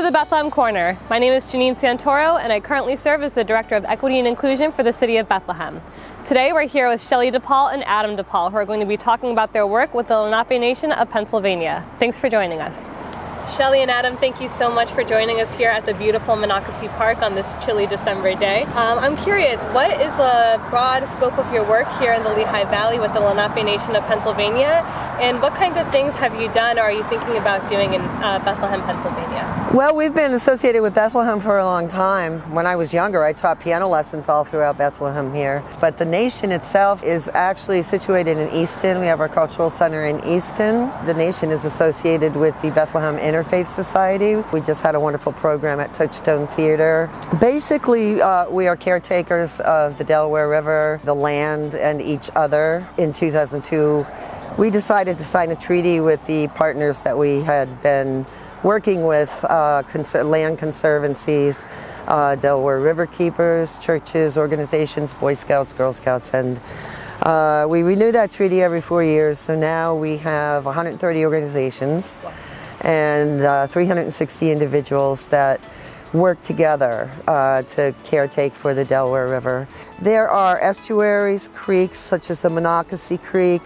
the Bethlehem Corner. My name is Janine Santoro, and I currently serve as the Director of Equity and Inclusion for the City of Bethlehem. Today we're here with Shelley DePaul and Adam DePaul, who are going to be talking about their work with the Lenape Nation of Pennsylvania. Thanks for joining us. Shelley and Adam, thank you so much for joining us here at the beautiful Monocacy Park on this chilly December day. I'm curious, what is the broad scope of your work here in the Lehigh Valley with the Lenape Nation of Pennsylvania, and what kinds of things have you done or are you thinking about doing in Bethlehem, Pennsylvania? Well, we've been associated with Bethlehem for a long time. When I was younger, I taught piano lessons all throughout Bethlehem here. But the nation itself is actually situated in Easton. We have our cultural center in Easton. The nation is associated with the Bethlehem Interfaith Society. We just had a wonderful program at Touchstone Theater. Basically, we are caretakers of the Delaware River, the land, and each other. In 2002, we decided to sign a treaty with the partners that we had been working with, land conservancies, Delaware River Keepers, churches, organizations, Boy Scouts, Girl Scouts, and we renew that treaty every 4 years. So now we have 130 organizations and 360 individuals that work together to caretake for the Delaware River. There are estuaries, creeks, such as the Monocacy Creek.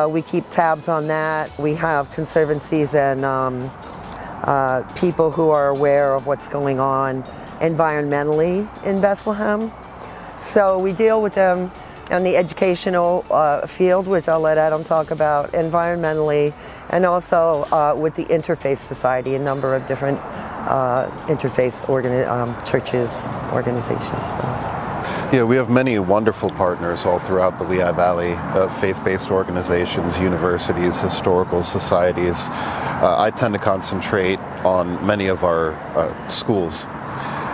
We keep tabs on that. We have conservancies and people who are aware of what's going on environmentally in Bethlehem. So we deal with them on the educational field, which I'll let Adam talk about, environmentally, and also with the Interfaith Society, a number of different interfaith churches, organizations. So. Yeah, we have many wonderful partners all throughout the Lehigh Valley, faith-based organizations, universities, historical societies. I tend to concentrate on many of our schools,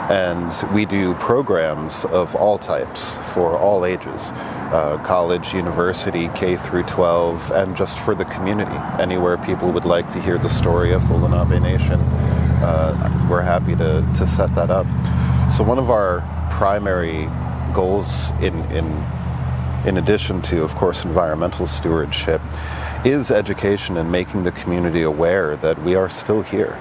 and we do programs of all types for all ages, college, university, K through 12, and just for the community. Anywhere people would like to hear the story of the Lenape Nation, we're happy to set that up. So one of our primary goals in addition to, of course, environmental stewardship is education and making the community aware that we are still here.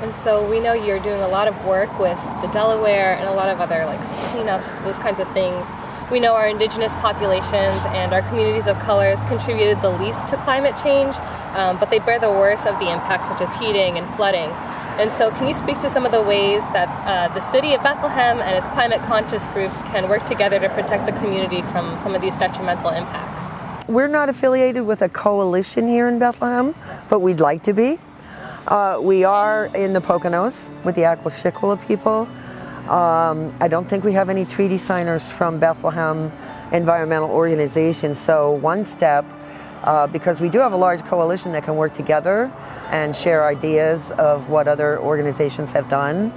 And so we know you're doing a lot of work with the Delaware and a lot of other cleanups, those kinds of things. We know our indigenous populations and our communities of colors contributed the least to climate change, but they bear the worst of the impacts such as heating and flooding. And so can you speak to some of the ways that the city of Bethlehem and its climate conscious groups can work together to protect the community from some of these detrimental impacts? We're not affiliated with a coalition here in Bethlehem, but we'd like to be. We are in the Poconos with the Akwesasne people. I don't think we have any treaty signers from Bethlehem environmental organizations, so one step, because we do have a large coalition that can work together and share ideas of what other organizations have done.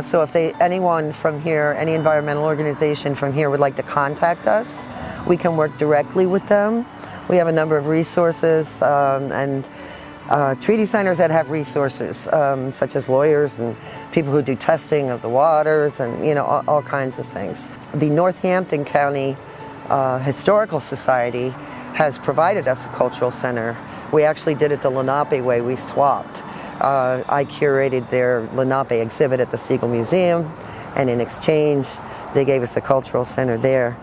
So if anyone from here, any environmental organization from here would like to contact us, we can work directly with them. We have a number of resources and treaty signers that have resources, such as lawyers and people who do testing of the waters and all kinds of things. The Northampton County Historical Society has provided us a cultural center. We actually did it the Lenape way. We swapped. I curated their Lenape exhibit at the Siegel Museum, and in exchange, they gave us a cultural center there.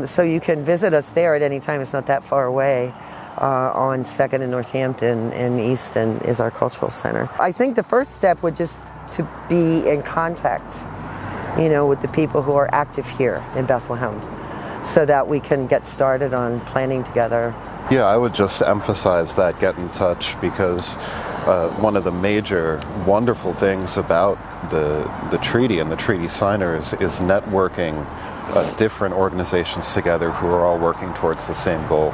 So you can visit us there at any time. It's not that far away. On 2nd and Northampton in Easton is our cultural center. I think the first step would just to be in contact, with the people who are active here in Bethlehem, so that we can get started on planning together. Yeah, I would just emphasize that, get in touch, because one of the major wonderful things about the treaty and the treaty signers is networking different organizations together who are all working towards the same goal.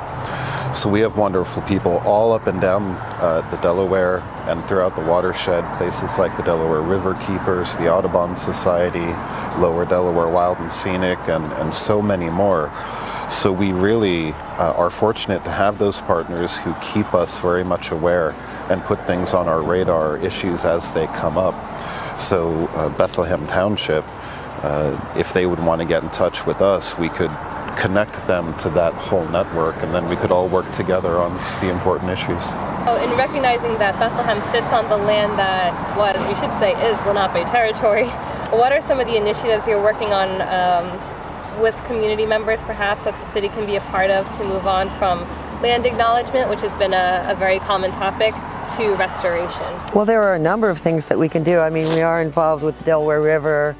So we have wonderful people all up and down the Delaware and throughout the watershed, places like the Delaware River Keepers, the Audubon Society, Lower Delaware Wild and Scenic, and so many more. So we really are fortunate to have those partners who keep us very much aware and put things on our radar, issues as they come up. So Bethlehem Township, if they would want to get in touch with us, we could connect them to that whole network, and then we could all work together on the important issues. So in recognizing that Bethlehem sits on the land that was, we should say, is Lenape territory, what are some of the initiatives you're working on with community members perhaps that the city can be a part of to move on from land acknowledgement, which has been a very common topic, to restoration? Well, there are a number of things that we can do. I mean, we are involved with the Delaware River,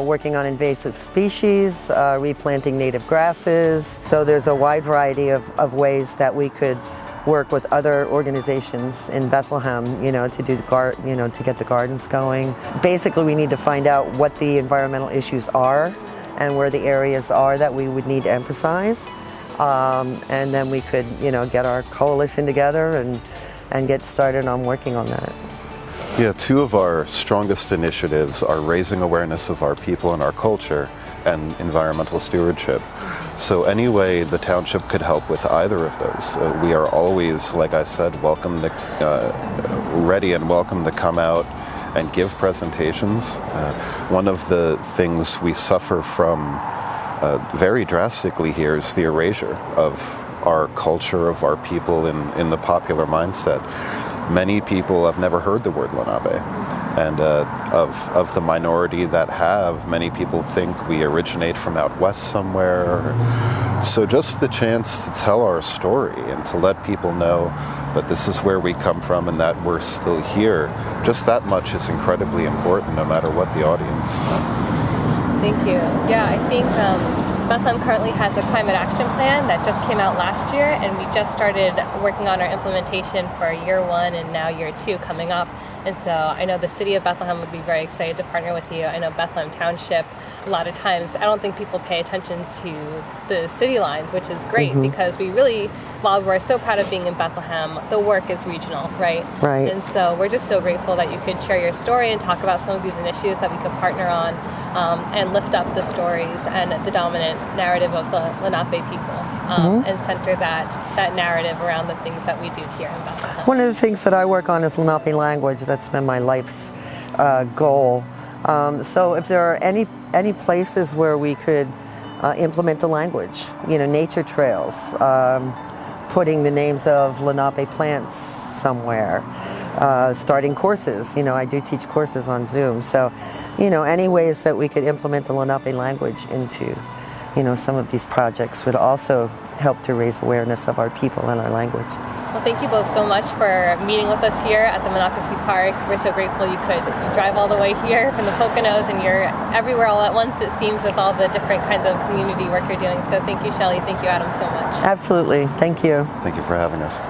working on invasive species, replanting native grasses. So there's a wide variety of ways that we could work with other organizations in Bethlehem, to do to get the gardens going. Basically, we need to find out what the environmental issues are and where the areas are that we would need to emphasize. And then we could, get our coalition together and get started on working on that. Yeah, two of our strongest initiatives are raising awareness of our people and our culture and environmental stewardship. So any way the township could help with either of those, we are always, like I said, ready and welcome to come out and give presentations. One of the things we suffer from very drastically here is the erasure of our culture, of our people in the popular mindset. Many people have never heard the word Lenape, and of the minority that have, many people think we originate from out west somewhere. So just the chance to tell our story and to let people know that this is where we come from and that we're still here, just that much is incredibly important, no matter what the audience. Thank you. Yeah, I think Bethlehem currently has a climate action plan that just came out last year, and we just started working on our implementation for year 1 and now year 2 coming up. And so I know the city of Bethlehem would be very excited to partner with you. I know Bethlehem Township, a lot of times, I don't think people pay attention to the city lines, which is great because we really, while we're so proud of being in Bethlehem, the work is regional, right? Right. And so we're just so grateful that you could share your story and talk about some of these initiatives that we could partner on and lift up the stories and the dominant narrative of the Lenape people and center that narrative around the things that we do here in Bethlehem. One of the things that I work on is Lenape language. That's been my life's goal. So if there are any places where we could implement the language, nature trails, putting the names of Lenape plants somewhere, starting courses. I do teach courses on Zoom. So, any ways that we could implement the Lenape language into, some of these projects would also help to raise awareness of our people and our language. Well, thank you both so much for meeting with us here at the Monocacy Park. We're so grateful you could drive all the way here from the Poconos, and you're everywhere all at once, it seems, with all the different kinds of community work you're doing. So thank you, Shelley. Thank you, Adam, so much. Absolutely. Thank you. Thank you for having us.